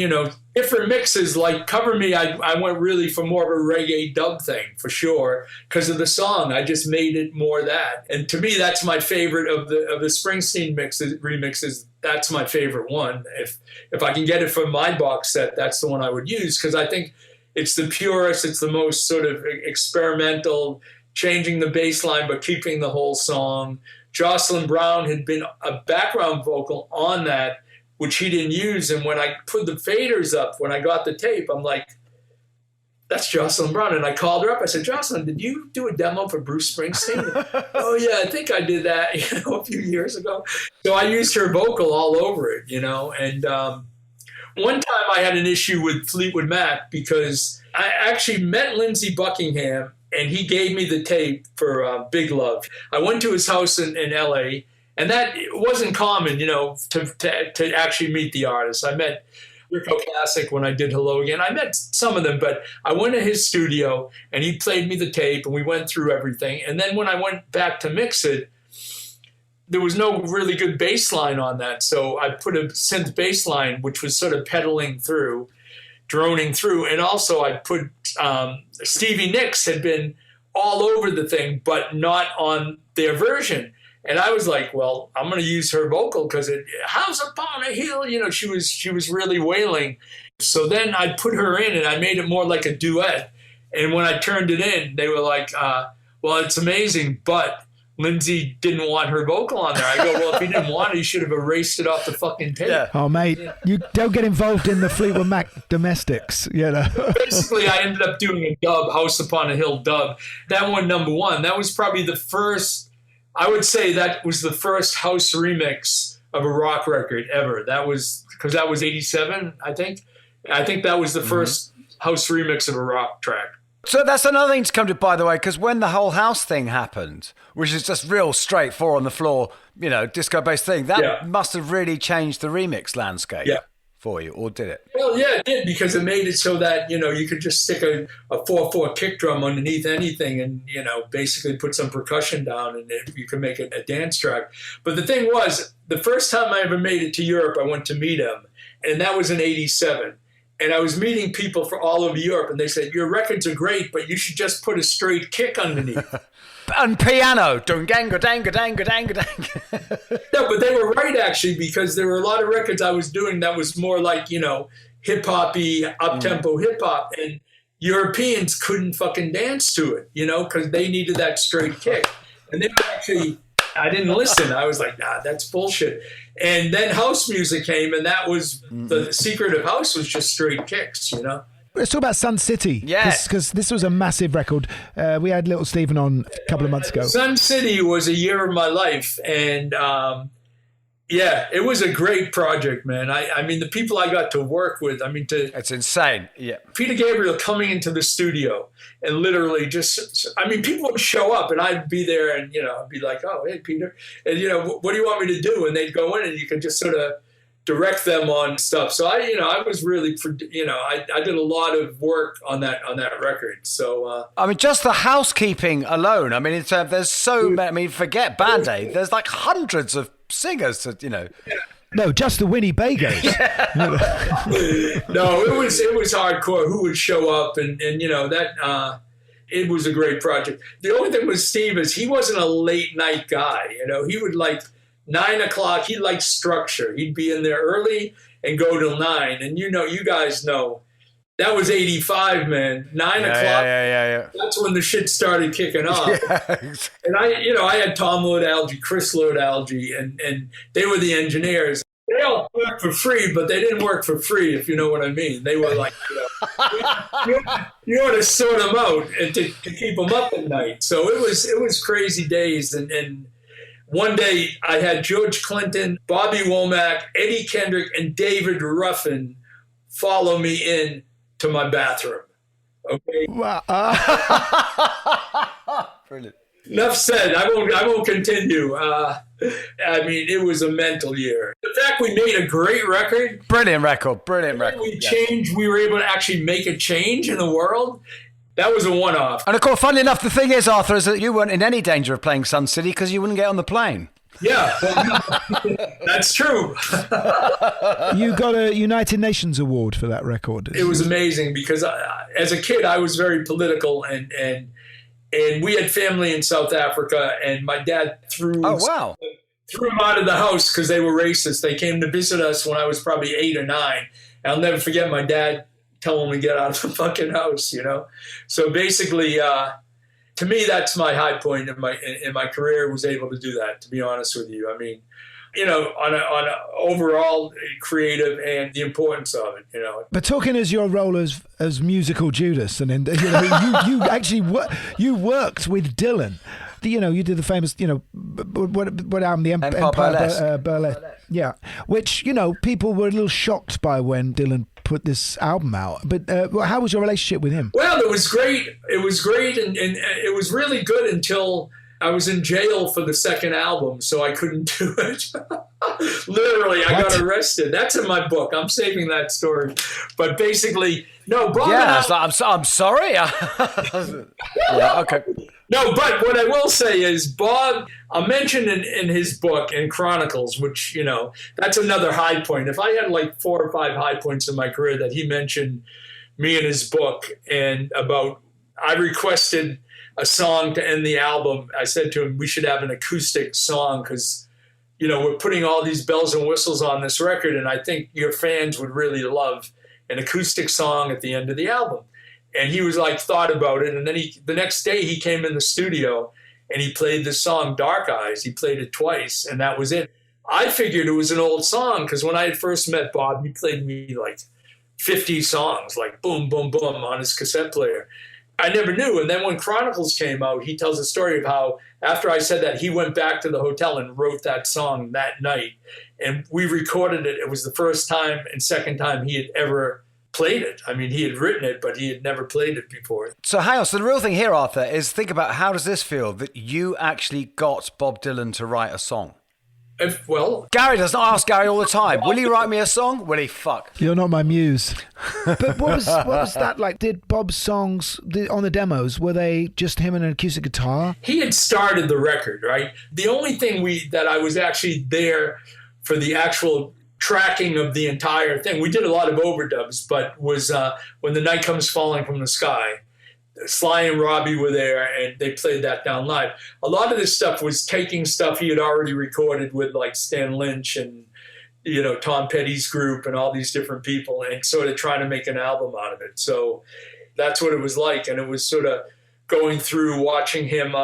different mixes like Cover Me, I went really for more of a reggae dub thing, for sure, because of the song. I just made it more that. And to me, that's my favorite of the Springsteen remixes. That's my favorite one. If I can get it from my box set, that's the one I would use, because I think it's the purest, it's the most sort of experimental, changing the bass line but keeping the whole song. Jocelyn Brown had been a background vocal on that, which he didn't use. And when I put the faders up, when I got the tape, I'm like, that's Jocelyn Brown. And I called her up. I said, Jocelyn, did you do a demo for Bruce Springsteen? Oh, yeah, I think I did that, a few years ago. So I used her vocal all over it, And one time I had an issue with Fleetwood Mac because I actually met Lindsey Buckingham, and he gave me the tape for Big Love. I went to his house in L.A., and that wasn't common, to actually meet the artist. I met Rico Classic when I did Hello Again. I met some of them, but I went to his studio, and he played me the tape, and we went through everything. And then when I went back to mix it, there was no really good bass line on that. So I put a synth bass line, which was sort of pedaling through, droning through. And also I put Stevie Nicks had been all over the thing, but not on their version. And I was like, well, I'm going to use her vocal because House Upon a Hill, she was really wailing. So then I put her in and I made it more like a duet. And when I turned it in, they were like, well, it's amazing, but Lindsay didn't want her vocal on there. I go, well, if he didn't want it, he should have erased it off the fucking tape. Yeah. Oh, mate, you don't get involved in the Fleetwood Mac domestics, Basically, I ended up doing a dub, House Upon a Hill dub. That one, number one, that was probably the first, I would say that was the first house remix of a rock record ever. That was, because that was 87, I think. I think that was the first house remix of a rock track. So that's another thing to come to, by the way, because when the whole house thing happened, which is just real straight four on the floor, disco-based thing, that must have really changed the remix landscape for you, or did it? Well, yeah, it did, because it made it so that, you could just stick a 4/4 kick drum underneath anything and, basically put some percussion down and you could make it a dance track. But the thing was, the first time I ever made it to Europe, I went to meet him, and that was in 87. And I was meeting people from all over Europe, and they said, your records are great, but you should just put a straight kick underneath. And piano. Danga, danga, danga, danga, danga. No, but they were right, actually, because there were a lot of records I was doing that was more like, hip-hop-y, up-tempo hip-hop. And Europeans couldn't fucking dance to it, because they needed that straight kick. And they were actually... I didn't listen. I was like, nah, that's bullshit. And then house music came, and that was the secret of house was just straight kicks, Let's talk about Sun City. Yes. Because this was a massive record. We had Little Stephen on a couple of months ago. Sun City was a year of my life. And it was a great project, man. I mean, the people I got to work with, it's insane. Yeah. Peter Gabriel coming into the studio and literally people would show up and I'd be there and, I'd be like, oh, hey, Peter. And, what do you want me to do? And they'd go in and you could just sort of direct them on stuff. So I was really, I did a lot of work on that record. So, just the housekeeping alone. There's so many, forget Band Aid. There's like hundreds of singers to, No, just the Winnie Bagos. No, it was hardcore. Who would show up and that it was a great project. The only thing with Steve is he wasn't a late night guy. He would like 9 o'clock. He liked structure. He'd be in there early and go till 9. And you guys know that was 85, man. 9 o'clock. Yeah. That's when the shit started kicking off. Yeah. And I had Tom Lord-Alge, Chris Lord-Alge, and they were the engineers. They they all worked for free, but they didn't work for free, if you know what I mean. They were like, you ought to sort them out and to keep them up at night. So it was crazy days. And one day I had George Clinton, Bobby Womack, Eddie Kendrick, and David Ruffin follow me in to my bathroom. Okay. Wow. Brilliant. Enough said. I won't continue. I mean, it was a mental year. The fact we made a great record. Brilliant record. We were able to actually make a change in the world. That was a one-off. And of course, funnily enough, the thing is, Arthur, is that you weren't in any danger of playing Sun City because you wouldn't get on the plane. Yeah, that's true. You got a United Nations award for that record. It was amazing because as a kid, I was very political and we had family in South Africa, and my dad threw them out of the house because they were racist. They came to visit us when I was probably 8 or 9. And I'll never forget my dad telling me to get out of the fucking house, you know? So basically, to me, that's my high point in my career, was able to do that, to be honest with you. I mean, you know, on a overall creative and the importance of it, you know. But talking as your role as musical Judas, and you know, you actually worked with Dylan. You know, you did the famous, you know, what album, the Empire Burlesque. Yeah, which, you know, people were a little shocked by when Dylan put this album out. But how was your relationship with him? Well, it was great. It was great, and it was really good until I was in jail for the second album, so I couldn't do it. Literally, I got arrested. That's in my book. I'm saving that story. But basically, no, Bob. Yeah, I'm sorry. Yeah, okay. No, but what I will say is Bob, I mentioned in his book, in Chronicles, which, you know, that's another high point. If I had like 4 or 5 high points in my career that he mentioned me in his book, and about, I requested a song to end the album. I said to him, we should have an acoustic song because, you know, we're putting all these bells and whistles on this record, and I think your fans would really love an acoustic song at the end of the album. And he was like, thought about it. And then the next day he came in the studio and he played the song Dark Eyes. He played it twice, and that was it. I figured it was an old song because when I had first met Bob, he played me like 50 songs, like boom, boom, boom on his cassette player. I never knew. And then when Chronicles came out, he tells a story of how after I said that, he went back to the hotel and wrote that song that night. And we recorded it. It was the first time and second time he had ever played it. I mean, he had written it, but he had never played it before. So hang on. So the real thing here, Arthur, is think about how does this feel that you actually got Bob Dylan to write a song? Gary does not ask Gary all the time. Will he write me a song? Will he? Fuck. You're not my muse. But what was that like? Did Bob's songs on the demos, were they just him and an acoustic guitar? He had started the record, right? The only thing that I was actually there for the actual tracking of the entire thing. We did a lot of overdubs, but was When the Night Comes Falling from the Sky. Sly and Robbie were there, and they played that down live. A lot of this stuff was taking stuff he had already recorded with like Stan Lynch and, you know, Tom Petty's group and all these different people, and sort of trying to make an album out of it. So that's what it was like. And it was sort of going through, watching him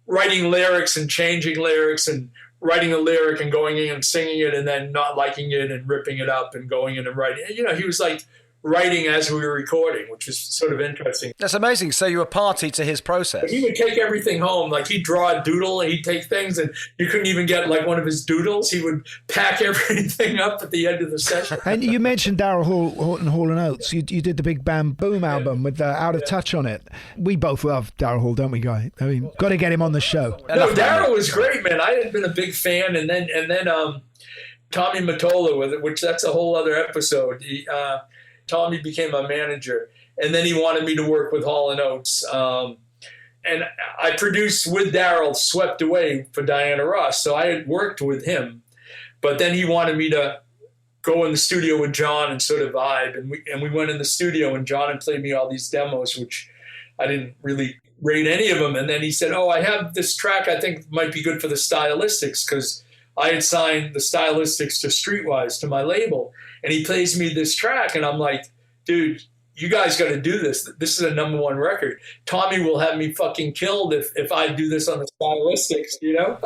writing lyrics and changing lyrics and writing a lyric and going in and singing it and then not liking it and ripping it up and going in and writing. You know, he was like writing as we were recording, which was sort of interesting. That's amazing. So you were party to his process. But he would take everything home. Like he'd draw a doodle and he'd take things and you couldn't even get like one of his doodles. He would pack everything up at the end of the session. And you mentioned Daryl Hall and Oates. You did the big Bam Boom album with Out of Touch on it. We both love Daryl Hall, don't we, Guy? I mean, got to get him on the show. No, Daryl was great, man. I had been a big fan, and then Tommy Mottola, which that's a whole other episode. Tommy became my manager, and then he wanted me to work with Hall & Oates. And I produced with Daryl Swept Away for Diana Ross, so I had worked with him. But then he wanted me to go in the studio with John and sort of vibe, and we went in the studio, and John had played me all these demos, which I didn't really rate any of them. And then he said, I have this track I think might be good for the Stylistics, because I had signed the Stylistics to Streetwise, to my label. And he plays me this track, and I'm like, dude, you guys got to do this. This is a #1 record. Tommy will have me fucking killed if I do this on the stylistics, you know?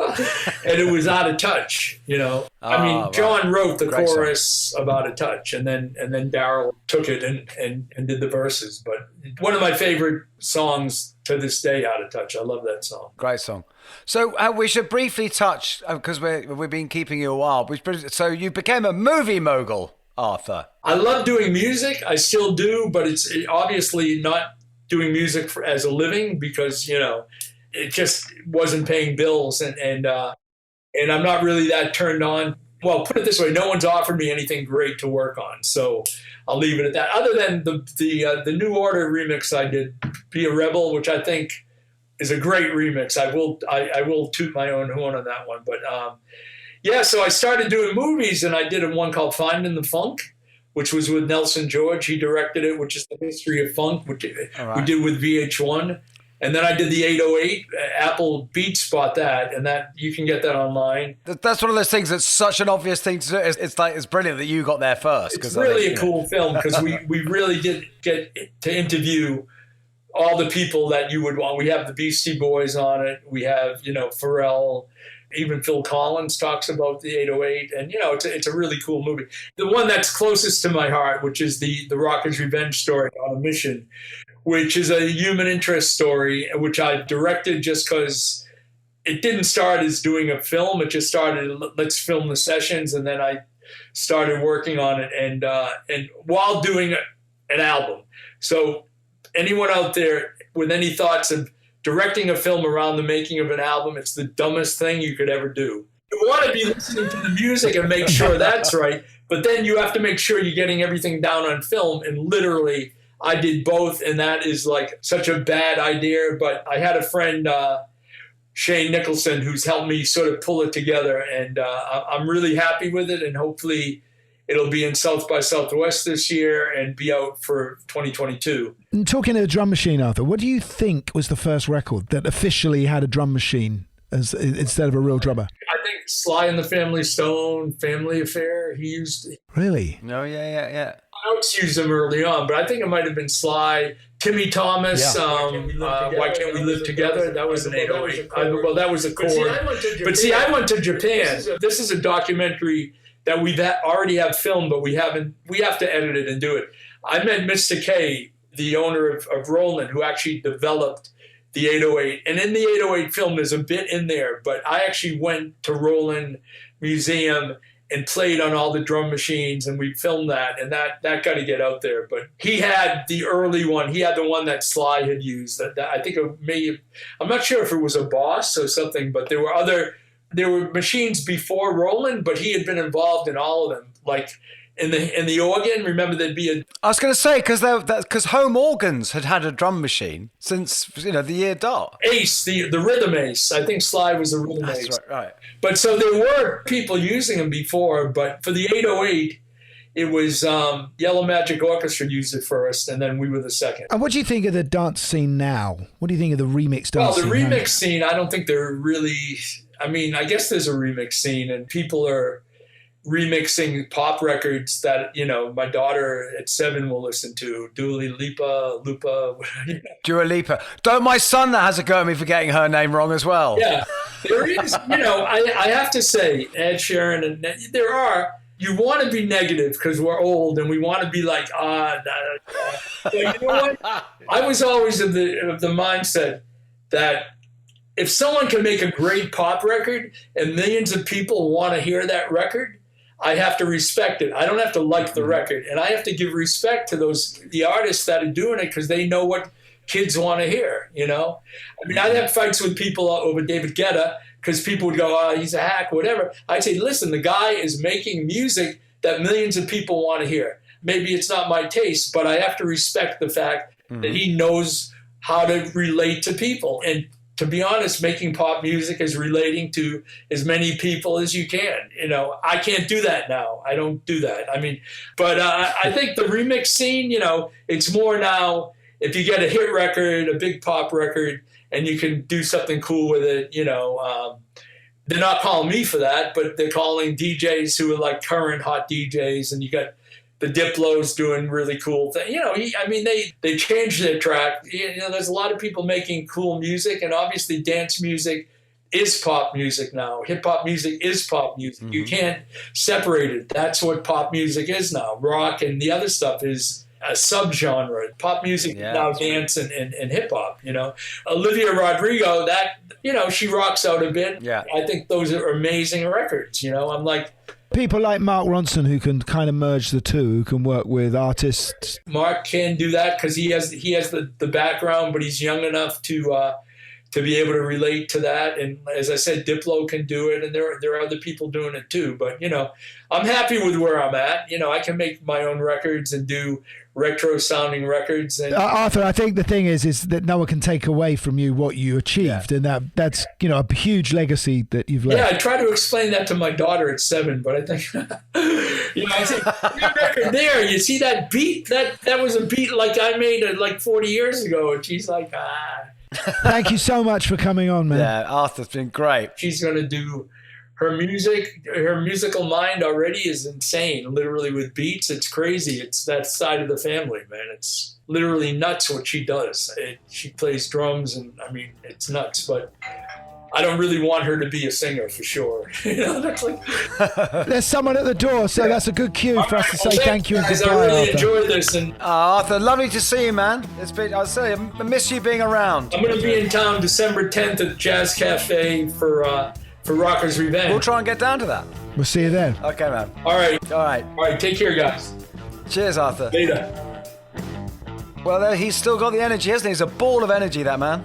And it was Out of Touch, you know? I mean, John wrote the chorus of Out of Touch, and then Daryl took it and did the verses. But one of my favorite songs to this day, Out of Touch. I love that song. Great song. So we should briefly touch, because we've been keeping you a while. So you became a movie mogul, Arthur. I love doing music. I still do, but it's obviously not doing music as a living because, you know, it just wasn't paying bills. And I'm not really that turned on. Well, put it this way, no one's offered me anything great to work on. So I'll leave it at that. Other than the New Order remix I did, Be a Rebel, which I think is a great remix. I will toot my own horn on that one. But yeah, so I started doing movies, and I did one called Finding the Funk, which was with Nelson George. He directed it, which is the history of funk, which we did with VH1. And then I did the 808. Apple Beats bought that, and that you can get that online. That's one of those things that's such an obvious thing to do. It's brilliant that you got there first. It's really a cool film because we really did get to interview all the people that you would want. We have the Beastie Boys on it. We have, you know, Pharrell. Even Phil Collins talks about the 808, and you know, it's a really cool movie. The one that's closest to my heart, which is the Rockers' Revenge story, On a Mission, which is a human interest story, which I directed just because it didn't start as doing a film. It just started, let's film the sessions, and then I started working on it, and while doing an album. So anyone out there with any thoughts of directing a film around the making of an album, it's the dumbest thing you could ever do. You want to be listening to the music and make sure that's right, but then you have to make sure you're getting everything down on film. And literally, I did both, and that is like such a bad idea. But I had a friend, Shane Nicholson, who's helped me sort of pull it together, and I'm really happy with it, and hopefully it'll be in South by Southwest this year and be out for 2022. And talking of the drum machine, Arthur, what do you think was the first record that officially had a drum machine instead of a real drummer? I think Sly and the Family Stone, Family Affair, he used it. Really? No, yeah. Oates used them early on, but I think it might have been Sly. Timmy Thomas, Why Can't We Live Together? That was an 808. Well, that was a chord. But see, I went to Japan. This is a documentary that we've already have filmed, but we have to edit it and do it. I met Mr. K, the owner of Roland, who actually developed the 808. And in the 808 film, there's a bit in there, but I actually went to Roland Museum and played on all the drum machines, and we filmed that, and that got to get out there. But he had the early one. He had the one that Sly had used. That I think I'm not sure if it was a Boss or something, but there were machines before Roland, but he had been involved in all of them. Like in the organ, remember there'd be I was going to say, because home organs had a drum machine since, you know, the year dot. Ace, the rhythm Ace. I think Sly was a rhythm Ace. That's right. But so there were people using them before, but for the 808, it was Yellow Magic Orchestra used it first, and then we were the second. And what do you think of the dance scene now? What do you think of the remix dance scene? Well, the remix scene, I don't think they're really... I mean, I guess there's a remix scene, and people are remixing pop records that, you know, my daughter at 7 will listen to. Dua Lipa. Dua Lipa. Don't my son that has a go at me for getting her name wrong as well. Yeah, there is, you know, I have to say, Ed Sheeran, and there are, you want to be negative because we're old and we want to be like, but you know what? I was always of the mindset that if someone can make a great pop record and millions of people want to hear that record, I have to respect it. I don't have to like the record. And I have to give respect to the artists that are doing it because they know what kids want to hear, you know? I mean, I'd have fights with people over David Guetta because people would go, oh, he's a hack, whatever. I'd say, listen, the guy is making music that millions of people want to hear. Maybe it's not my taste, but I have to respect the fact that he knows how to relate to people. And to be honest, making pop music is relating to as many people as you can. You know, I can't do that now. I don't do that. I mean, but I think the remix scene, you know, it's more now if you get a hit record, a big pop record, and you can do something cool with it, you know, they're not calling me for that, but they're calling DJs who are like current hot DJs, and you got the Diplo's doing really cool things. You know, they changed their track. You know, there's a lot of people making cool music, and obviously dance music is pop music now. Hip hop music is pop music. You can't separate it. That's what pop music is now. Rock and the other stuff is a subgenre. Pop music now dance and hip hop. You know, Olivia Rodrigo, that, you know, she rocks out a bit. Yeah, I think those are amazing records. You know, I'm like. People like Mark Ronson who can kind of merge the two, who can work with artists. Mark can do that because he has the background, but he's young enough to be able to relate to that. And as I said, Diplo can do it, and there are other people doing it too. But, you know, I'm happy with where I'm at. You know, I can make my own records and do retro sounding records. And Arthur, I think the thing is that no one can take away from you what you achieved, and that's, you know, a huge legacy that you've left. Yeah, I try to explain that to my daughter at 7, but I think, you know, I say, your record there, you see that beat? That was a beat like I made it like 40 years ago, and she's like, Thank you so much for coming on, man. Yeah, Arthur's been great. She's going to do her music. Her musical mind already is insane, literally with beats. It's crazy. It's that side of the family, man. It's literally nuts what she does. She plays drums, and I mean, it's nuts, but I don't really want her to be a singer for sure. You know, that's like... There's someone at the door, so that's a good cue for us to say thank you and goodbye. I really Arthur. enjoyed this. And Arthur, lovely to see you, man. It's been, I'll say, I miss you being around. I'm going to be in town December 10th at Jazz Cafe for Rocker's Revenge. We'll try and get down to that. We'll see you then. Okay, man. All right. Take care, guys. Cheers, Arthur. Later. Well, he's still got the energy, hasn't he? He's a ball of energy, that man.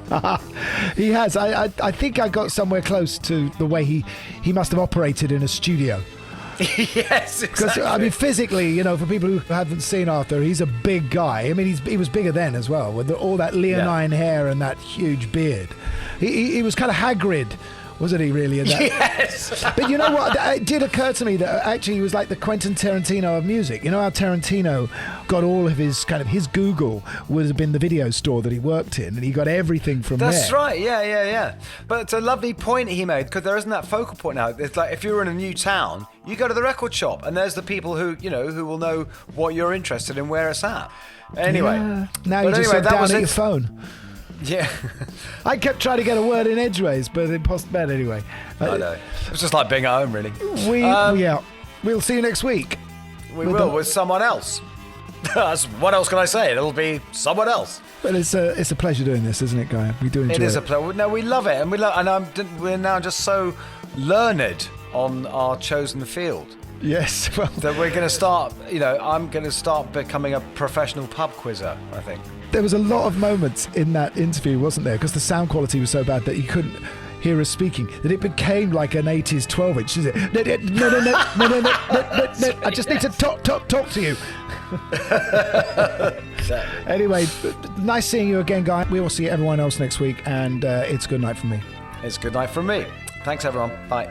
He has. I think I got somewhere close to the way he must have operated in a studio. Yes, exactly. Because, I mean, physically, you know, for people who haven't seen Arthur, he's a big guy. I mean, he was bigger then as well, with all that leonine hair and that huge beard. He was kind of Hagrid, wasn't he, really? Yes. But you know what? It did occur to me that actually he was like the Quentin Tarantino of music. You know how Tarantino got all of his his Google would have been the video store that he worked in, and he got everything from there. That's right. Yeah. But it's a lovely point he made, because there isn't that focal point now. It's like if you're in a new town, you go to the record shop, and there's the people who will know what you're interested in, where it's at. Anyway. Yeah. Now you just sit down at your phone. Yeah. I kept trying to get a word in edgeways, but it passed bad anyway. I know. It's just like being at home, really. We'll see you next week. We will with someone else. What else can I say? It'll be someone else. But it's a pleasure doing this, isn't it, Guy? We do enjoy it. It is a pleasure. No, we love it, and we're now just so learned on our chosen field. Yes. Well, that we're going to start. You know, I'm going to start becoming a professional pub quizzer, I think. There was a lot of moments in that interview, wasn't there? Because the sound quality was so bad that you couldn't hear us speaking, that it became like an 80s 12-inch, is it? No. I just need to talk to you. Anyway, nice seeing you again, Guy. We will see everyone else next week, and it's good night from me. It's good night from me. Thanks, everyone. Bye.